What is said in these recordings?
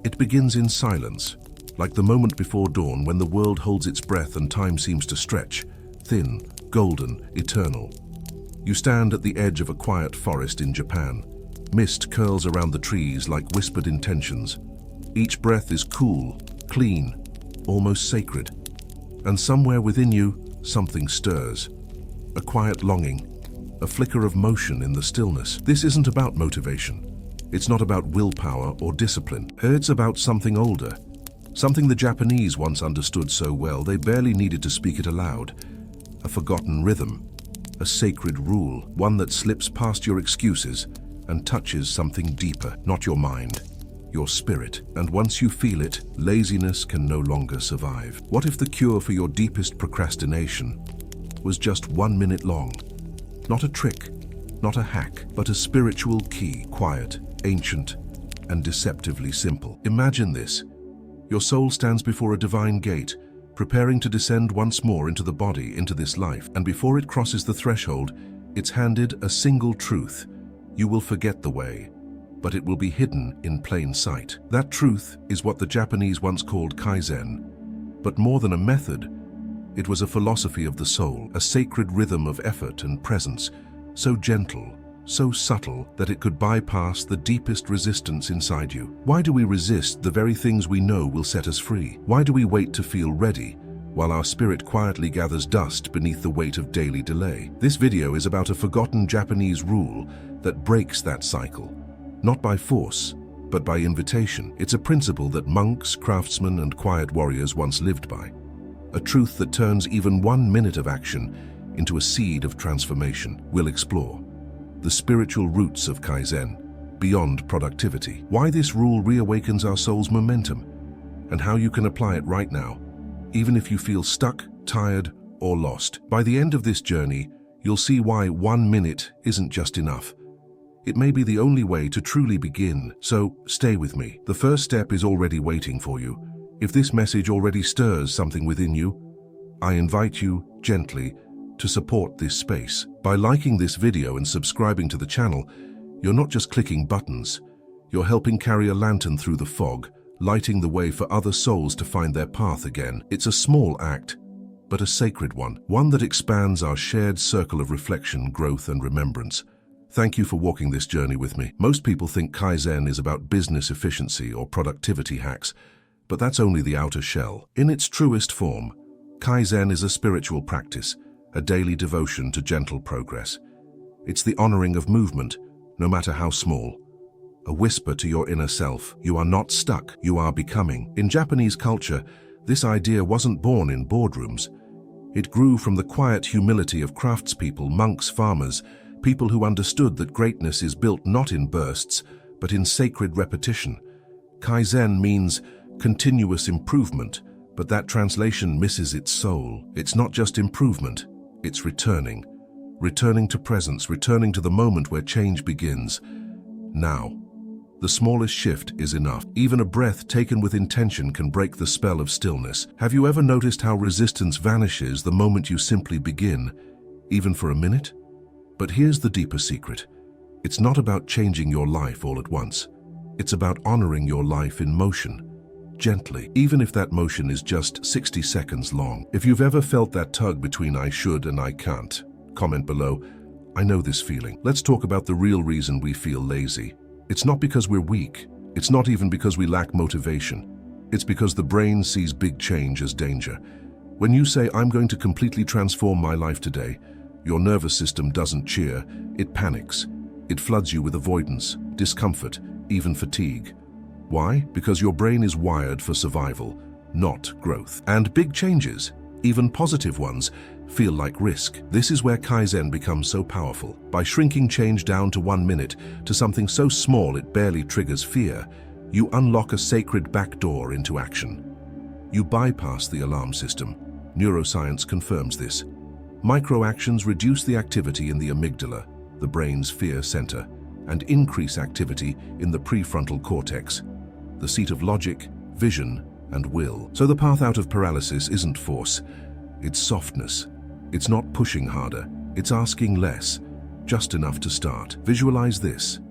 It begins in silence, like the moment before dawn when the world holds its breath and time seems to stretch, thin, golden, eternal. You stand at the edge of a quiet forest in Japan. Mist curls around the trees like whispered intentions. Each breath is cool, clean, almost sacred. And somewhere within you, something stirs. A quiet longing, a flicker of motion in the stillness. This isn't about motivation. It's not about willpower or discipline. It's about something older. Something the Japanese once understood so well they barely needed to speak it aloud. A forgotten rhythm, a sacred rule, one that slips past your excuses and touches something deeper, not your mind, your spirit. And once you feel it, laziness can no longer survive. What if the cure for your deepest procrastination was just 1 minute long? Not a trick, not a hack, but a spiritual key, quiet, ancient, and deceptively simple. Imagine this. Your soul stands before a divine gate, preparing to descend once more into the body, into this life. And before it crosses the threshold, it's handed a single truth. You will forget the way, but it will be hidden in plain sight. That truth is what the Japanese once called Kaizen. But more than a method, it was a philosophy of the soul, a sacred rhythm of effort and presence, so gentle, so subtle that it could bypass the deepest resistance inside you. Why do we resist the very things we know will set us free? Why do we wait to feel ready, while our spirit quietly gathers dust beneath the weight of daily delay? This video is about a forgotten Japanese rule that breaks that cycle, not by force, but by invitation. It's a principle that monks, craftsmen, and quiet warriors once lived by. A truth that turns even 1 minute of action into a seed of transformation. We'll explore the spiritual roots of Kaizen, beyond productivity, why this rule reawakens our soul's momentum, and how you can apply it right now, even if you feel stuck, tired, or lost. By the end of this journey, you'll see why 1 minute isn't just enough. It may be the only way to truly begin, so stay with me. The first step is already waiting for you. If this message already stirs something within you, I invite you, gently, to support this space. By liking this video and subscribing to the channel, you're not just clicking buttons, you're helping carry a lantern through the fog, lighting the way for other souls to find their path again. It's a small act, but a sacred one that expands our shared circle of reflection, growth, and remembrance. Thank you for walking this journey with me. Most people think Kaizen is about business efficiency or productivity hacks, but that's only the outer shell. In its truest form, Kaizen is a spiritual practice, a daily devotion to gentle progress. It's the honoring of movement, no matter how small. A whisper to your inner self, you are not stuck, you are becoming. In Japanese culture, this idea wasn't born in boardrooms. It grew from the quiet humility of craftspeople, monks, farmers, people who understood that greatness is built not in bursts, but in sacred repetition. Kaizen means continuous improvement, but that translation misses its soul. It's not just improvement, it's returning. Returning to presence, returning to the moment where change begins. Now. The smallest shift is enough. Even a breath taken with intention can break the spell of stillness. Have you ever noticed how resistance vanishes the moment you simply begin, even for a minute? But here's the deeper secret. It's not about changing your life all at once. It's about honoring your life in motion, gently, even if that motion is just 60 seconds long. If you've ever felt that tug between I should and I can't, comment below. I know this feeling. Let's talk about the real reason we feel lazy. It's not because we're weak. It's not even because we lack motivation. It's because the brain sees big change as danger. When you say, I'm going to completely transform my life today, your nervous system doesn't cheer, it panics. It floods you with avoidance, discomfort, even fatigue. Why? Because your brain is wired for survival, not growth. And big changes, even positive ones, feel like risk. This is where Kaizen becomes so powerful. By shrinking change down to 1 minute, to something so small it barely triggers fear, you unlock a sacred backdoor into action. You bypass the alarm system. Neuroscience confirms this. Micro-actions reduce the activity in the amygdala, the brain's fear center, and increase activity in the prefrontal cortex, the seat of logic, vision, and will. So the path out of paralysis isn't force, it's softness. It's not pushing harder, it's asking less, just enough to start. Visualize this: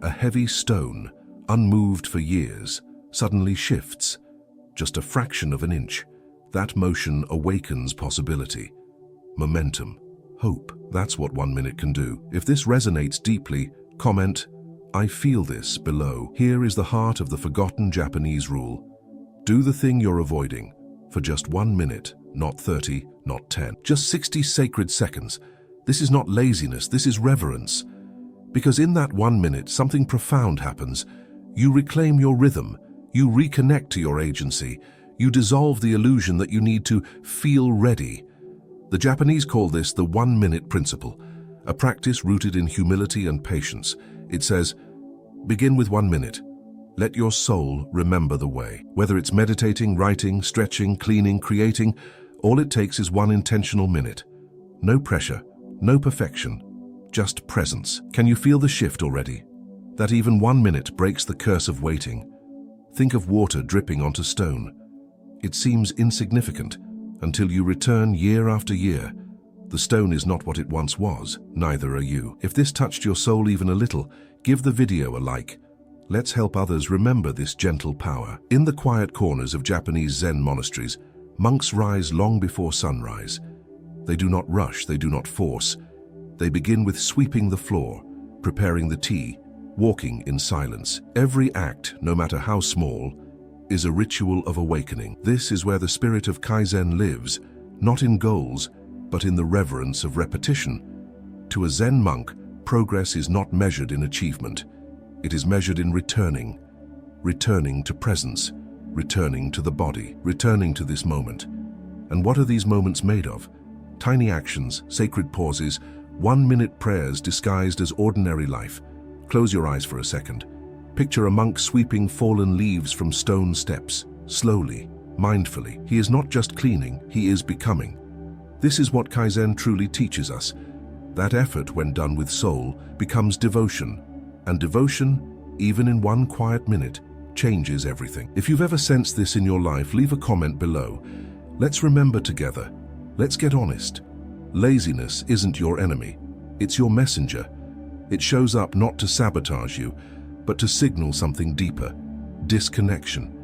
a heavy stone, unmoved for years, suddenly shifts, just a fraction of an inch. That motion awakens possibility, momentum, hope. That's what 1 minute can do. If this resonates deeply, comment, "I feel this," below. Here is the heart of the forgotten Japanese rule. Do the thing you're avoiding for just 1 minute, not 30, not 10. Just 60 sacred seconds. This is not laziness, this is reverence. Because in that 1 minute, something profound happens. You reclaim your rhythm, you reconnect to your agency, you dissolve the illusion that you need to feel ready. The Japanese call this the 1 minute principle, a practice rooted in humility and patience. It says, begin with 1 minute. Let your soul remember the way. Whether it's meditating, writing, stretching, cleaning, creating, all it takes is 1 intentional minute. No pressure, no perfection, just presence. Can you feel the shift already? That even 1 minute breaks the curse of waiting. Think of water dripping onto stone. It seems insignificant until you return year after year. The stone is not what it once was, neither are you. If this touched your soul even a little, give the video a like. Let's help others remember this gentle power. In the quiet corners of Japanese Zen monasteries, monks rise long before sunrise. They do not rush, they do not force. They begin with sweeping the floor, preparing the tea, walking in silence. Every act, no matter how small, is a ritual of awakening. This is where the spirit of Kaizen lives, not in goals, but in the reverence of repetition. To a Zen monk, progress is not measured in achievement. It is measured in returning to presence, returning to the body, returning to this moment. And what are these moments made of? Tiny actions, sacred pauses, 1 minute prayers disguised as ordinary life. Close your eyes for a second. Picture a monk sweeping fallen leaves from stone steps, slowly, mindfully. He is not just cleaning, he is becoming. This is what Kaizen truly teaches us. That effort, when done with soul, becomes devotion. And devotion, even in 1 quiet minute, changes everything. If you've ever sensed this in your life, leave a comment below. Let's remember together. Let's get honest. Laziness isn't your enemy. It's your messenger. It shows up not to sabotage you, but to signal something deeper. Disconnection.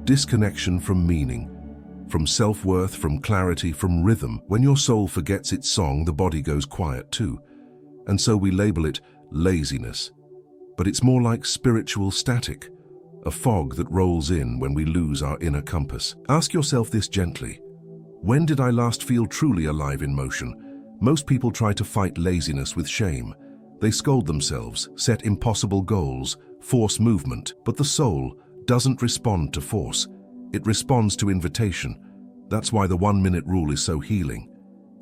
Disconnection from meaning, from self-worth, from clarity, from rhythm. When your soul forgets its song, the body goes quiet too. And so we label it laziness. But it's more like spiritual static, a fog that rolls in when we lose our inner compass. Ask yourself this gently. When did I last feel truly alive in motion? Most people try to fight laziness with shame. They scold themselves, set impossible goals, force movement. But the soul doesn't respond to force. It responds to invitation. That's why the 1 minute rule is so healing.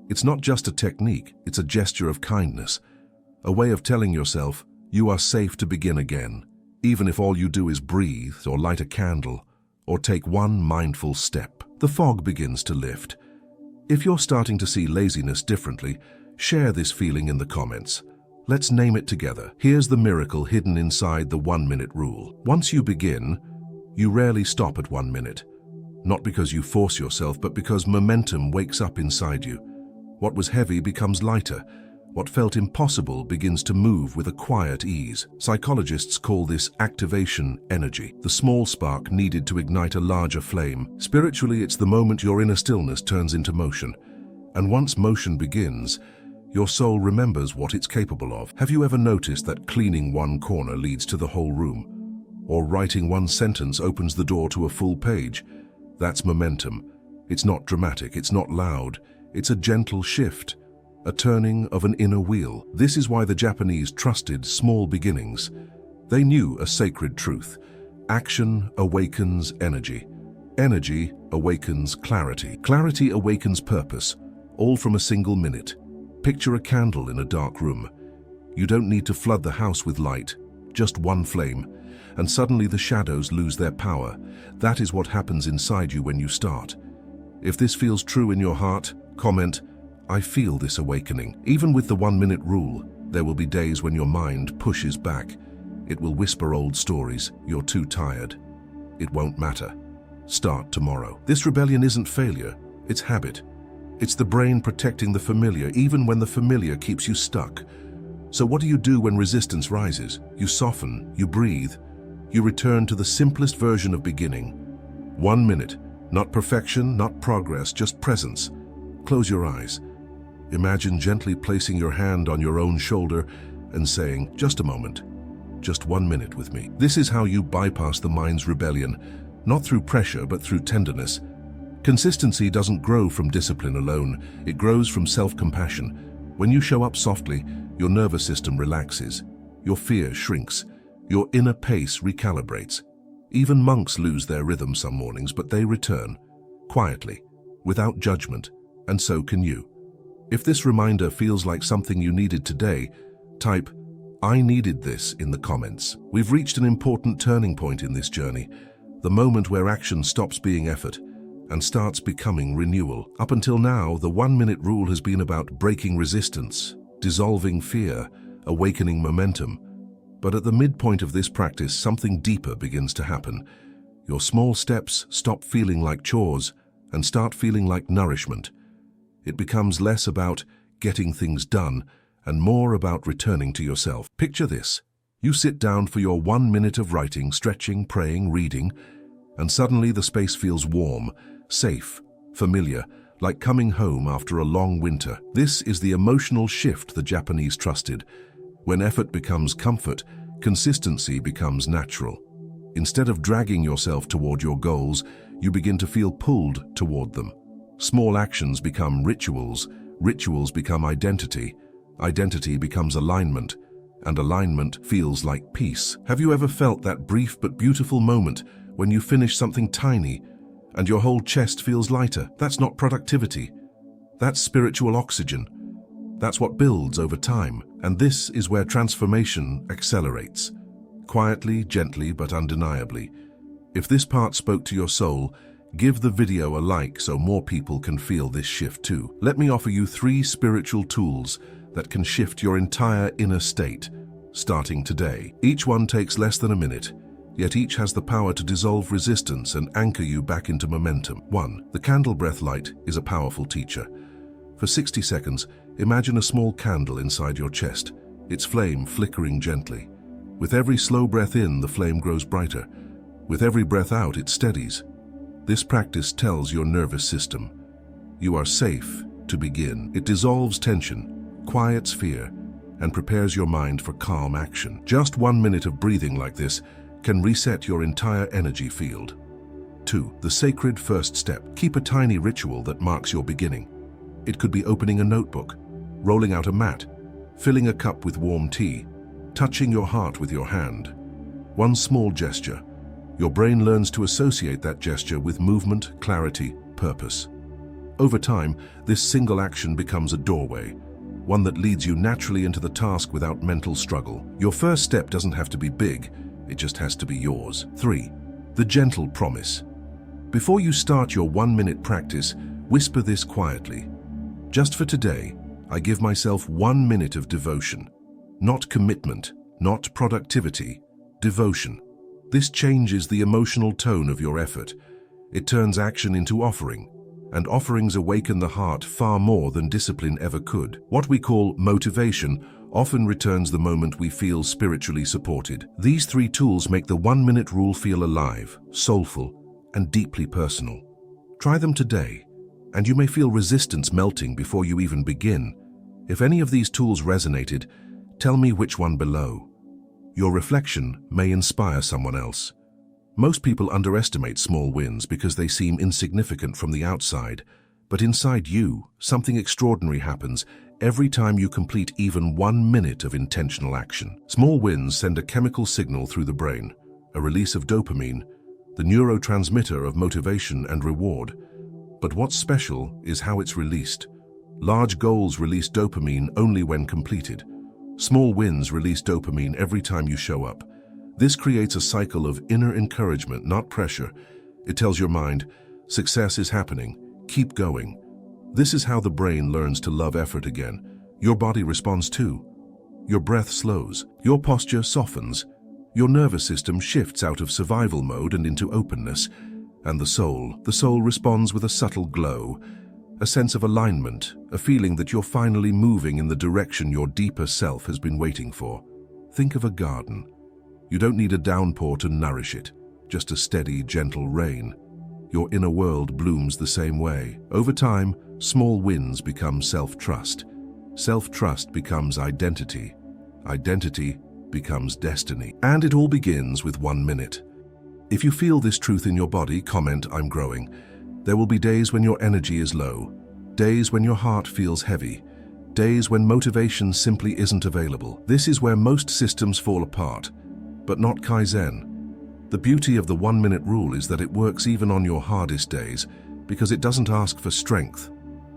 It's not just a technique, it's a gesture of kindness. A way of telling yourself, you are safe to begin again, even if all you do is breathe or light a candle or take 1 mindful step. The fog begins to lift. If you're starting to see laziness differently, share this feeling in the comments. Let's name it together. Here's the miracle hidden inside the 1 minute rule. Once you begin, you rarely stop at 1 minute. Not because you force yourself, but because momentum wakes up inside you. What was heavy becomes lighter. What felt impossible begins to move with a quiet ease. Psychologists call this activation energy, the small spark needed to ignite a larger flame. Spiritually, it's the moment your inner stillness turns into motion. And once motion begins, your soul remembers what it's capable of. Have you ever noticed that cleaning 1 corner leads to the whole room? Or writing 1 sentence opens the door to a full page? That's momentum. It's not dramatic, it's not loud. It's a gentle shift, a turning of an inner wheel. This is why the Japanese trusted small beginnings. They knew a sacred truth. Action awakens energy. Energy awakens clarity. Clarity awakens purpose, all from a single minute. Picture a candle in a dark room. You don't need to flood the house with light, just 1 flame, and suddenly the shadows lose their power. That is what happens inside you when you start. If this feels true in your heart, comment, I feel this awakening. Even with the 1 minute rule, there will be days when your mind pushes back. It will whisper old stories. You're too tired. It won't matter. Start tomorrow. This rebellion isn't failure, it's habit. It's the brain protecting the familiar, even when the familiar keeps you stuck. So what do you do when resistance rises? You soften, you breathe, you return to the simplest version of beginning. 1 minute, not perfection, not progress, just presence. Close your eyes. Imagine gently placing your hand on your own shoulder and saying, just a moment, just 1 minute with me. This is how you bypass the mind's rebellion, not through pressure, but through tenderness. Consistency doesn't grow from discipline alone, it grows from self-compassion. When you show up softly, your nervous system relaxes, your fear shrinks, your inner pace recalibrates. Even monks lose their rhythm some mornings, but they return, quietly, without judgment, and so can you. If this reminder feels like something you needed today, type, "I needed this" in the comments. We've reached an important turning point in this journey, the moment where action stops being effort and starts becoming renewal. Up until now, the 1-minute rule has been about breaking resistance, dissolving fear, awakening momentum. But at the midpoint of this practice, something deeper begins to happen. Your small steps stop feeling like chores and start feeling like nourishment. It becomes less about getting things done and more about returning to yourself. Picture this. You sit down for your 1 minute of writing, stretching, praying, reading, and suddenly the space feels warm, safe, familiar, like coming home after a long winter. This is the emotional shift the Japanese trusted. When effort becomes comfort, consistency becomes natural. Instead of dragging yourself toward your goals, you begin to feel pulled toward them. Small actions become rituals, rituals become identity, identity becomes alignment, and alignment feels like peace. Have you ever felt that brief but beautiful moment when you finish something tiny and your whole chest feels lighter? That's not productivity. That's spiritual oxygen. That's what builds over time. And this is where transformation accelerates. Quietly, gently, but undeniably. If this part spoke to your soul, give the video a like so more people can feel this shift too. Let me offer you 3 spiritual tools that can shift your entire inner state, starting today. Each one takes less than a minute, yet each has the power to dissolve resistance and anchor you back into momentum. 1. The candle breath light is a powerful teacher. For 60 seconds, imagine a small candle inside your chest, its flame flickering gently. With every slow breath in, the flame grows brighter. With every breath out, it steadies. This practice tells your nervous system, you are safe to begin. It dissolves tension, quiets fear, and prepares your mind for calm action. Just 1 minute of breathing like this can reset your entire energy field. 2. The sacred first step. Keep a tiny ritual that marks your beginning. It could be opening a notebook, rolling out a mat, filling a cup with warm tea, touching your heart with your hand. One small gesture. Your brain learns to associate that gesture with movement, clarity, purpose. Over time, this single action becomes a doorway, one that leads you naturally into the task without mental struggle. Your first step doesn't have to be big, it just has to be yours. 3. The gentle promise. Before you start your 1-minute practice, whisper this quietly. Just for today, I give myself 1 minute of devotion. Not commitment, not productivity, devotion. This changes the emotional tone of your effort. It turns action into offering, and offerings awaken the heart far more than discipline ever could. What we call motivation often returns the moment we feel spiritually supported. These 3 tools make the 1-minute rule feel alive, soulful, and deeply personal. Try them today, and you may feel resistance melting before you even begin. If any of these tools resonated, tell me which one below. Your reflection may inspire someone else. Most people underestimate small wins because they seem insignificant from the outside, but inside you, something extraordinary happens every time you complete even 1 minute of intentional action. Small wins send a chemical signal through the brain, a release of dopamine, the neurotransmitter of motivation and reward. But what's special is how it's released. Large goals release dopamine only when completed. Small wins release dopamine every time you show up. This creates a cycle of inner encouragement, not pressure. It tells your mind, success is happening, keep going. This is how the brain learns to love effort again. Your body responds too. Your breath slows, your posture softens, your nervous system shifts out of survival mode and into openness. And the soul responds with a subtle glow, a sense of alignment, a feeling that you're finally moving in the direction your deeper self has been waiting for. Think of a garden. You don't need a downpour to nourish it, just a steady, gentle rain. Your inner world blooms the same way. Over time, small wins become self-trust. Self-trust becomes identity. Identity becomes destiny. And it all begins with 1 minute. If you feel this truth in your body, comment, "I'm growing." There will be days when your energy is low, days when your heart feels heavy, days when motivation simply isn't available. This is where most systems fall apart, but not Kaizen. The beauty of the 1 minute rule is that it works even on your hardest days because it doesn't ask for strength,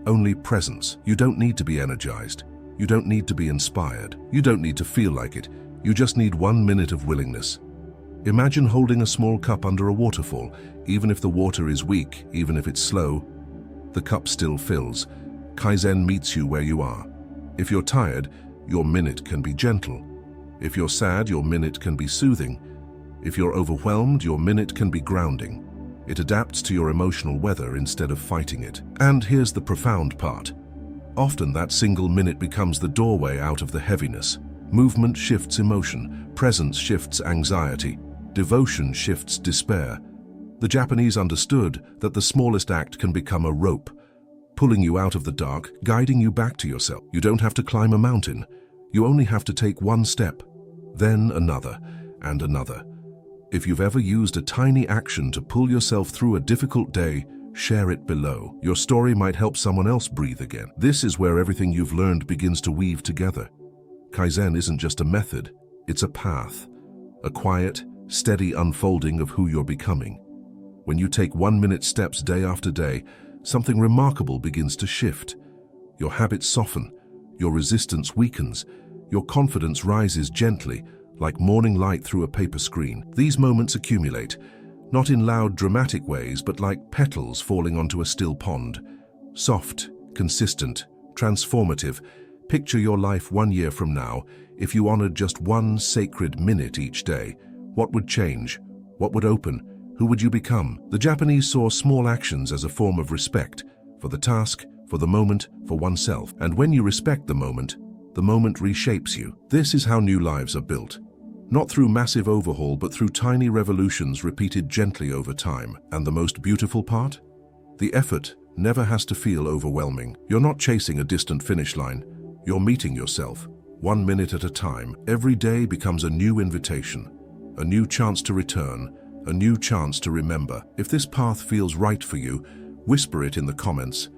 only presence. You don't need to be energized. You don't need to be inspired. You don't need to feel like it. You just need 1 minute of willingness. Imagine holding a small cup under a waterfall. Even if the water is weak, even if it's slow, the cup still fills. Kaizen meets you where you are. If you're tired, your minute can be gentle. If you're sad, your minute can be soothing. If you're overwhelmed, your minute can be grounding. It adapts to your emotional weather instead of fighting it. And here's the profound part. Often that single minute becomes the doorway out of the heaviness. Movement shifts emotion, presence shifts anxiety, devotion shifts despair. The Japanese understood that the smallest act can become a rope, pulling you out of the dark, guiding you back to yourself. You don't have to climb a mountain. You only have to take one step, then another, and another. If you've ever used a tiny action to pull yourself through a difficult day, share it below. Your story might help someone else breathe again. This is where everything you've learned begins to weave together. Kaizen isn't just a method, it's a path, a quiet, steady unfolding of who you're becoming. When you take 1 minute steps day after day, something remarkable begins to shift. Your habits soften, your resistance weakens, your confidence rises gently, like morning light through a paper screen. These moments accumulate, not in loud, dramatic ways, but like petals falling onto a still pond. Soft, consistent, transformative. Picture your life 1 year from now. If you honored just 1 sacred minute each day, what would change? What would open? Who would you become? The Japanese saw small actions as a form of respect for the task, for the moment, for oneself. And when you respect the moment reshapes you. This is how new lives are built. Not through massive overhaul, but through tiny revolutions repeated gently over time. And the most beautiful part? The effort never has to feel overwhelming. You're not chasing a distant finish line. You're meeting yourself, 1 minute at a time. Every day becomes a new invitation, a new chance to return, a new chance to remember. If this path feels right for you, whisper it in the comments.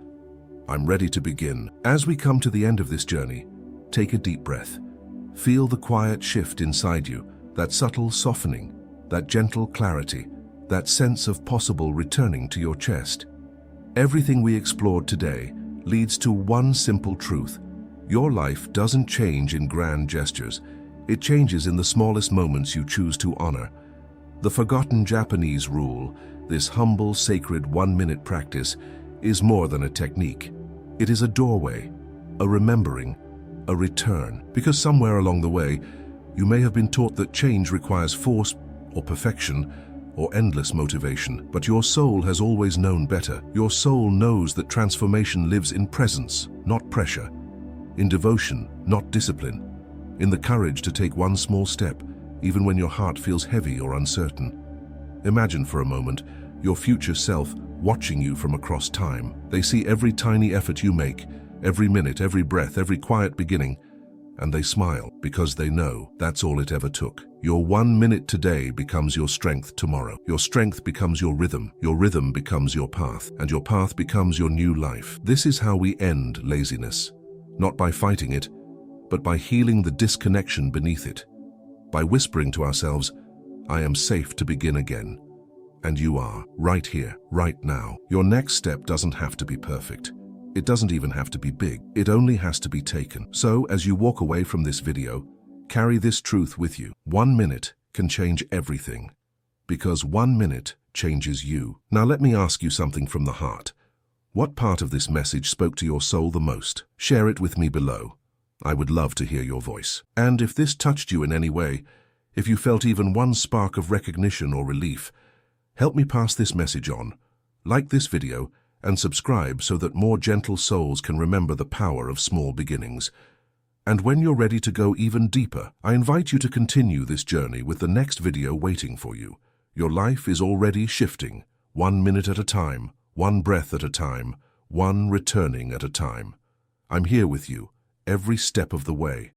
I'm ready to begin. As we come to the end of this journey, take a deep breath. Feel the quiet shift inside you, that subtle softening, that gentle clarity, that sense of possible returning to your chest. Everything we explored today leads to one simple truth. Your life doesn't change in grand gestures. It changes in the smallest moments you choose to honor. The forgotten Japanese rule, this humble, sacred 1 minute practice, is more than a technique. It is a doorway, a remembering, a return. Because somewhere along the way, you may have been taught that change requires force or perfection or endless motivation. But your soul has always known better. Your soul knows that transformation lives in presence, not pressure, in devotion, not discipline, in the courage to take one small step, even when your heart feels heavy or uncertain. Imagine for a moment your future self watching you from across time. They see every tiny effort you make, every minute, every breath, every quiet beginning, and they smile because they know that's all it ever took. Your 1 minute today becomes your strength tomorrow. Your strength becomes your rhythm becomes your path, and your path becomes your new life. This is how we end laziness, not by fighting it, but by healing the disconnection beneath it, by whispering to ourselves, I am safe to begin again. And you are, right here, right now. Your next step doesn't have to be perfect. It doesn't even have to be big. It only has to be taken. So, as you walk away from this video, carry this truth with you. 1 minute can change everything, because 1 minute changes you. Now let me ask you something from the heart. What part of this message spoke to your soul the most? Share it with me below. I would love to hear your voice. And if this touched you in any way, if you felt even one spark of recognition or relief, help me pass this message on. Like this video and subscribe so that more gentle souls can remember the power of small beginnings. And when you're ready to go even deeper, I invite you to continue this journey with the next video waiting for you. Your life is already shifting, 1 minute at a time, 1 breath at a time, 1 returning at a time. I'm here with you, every step of the way.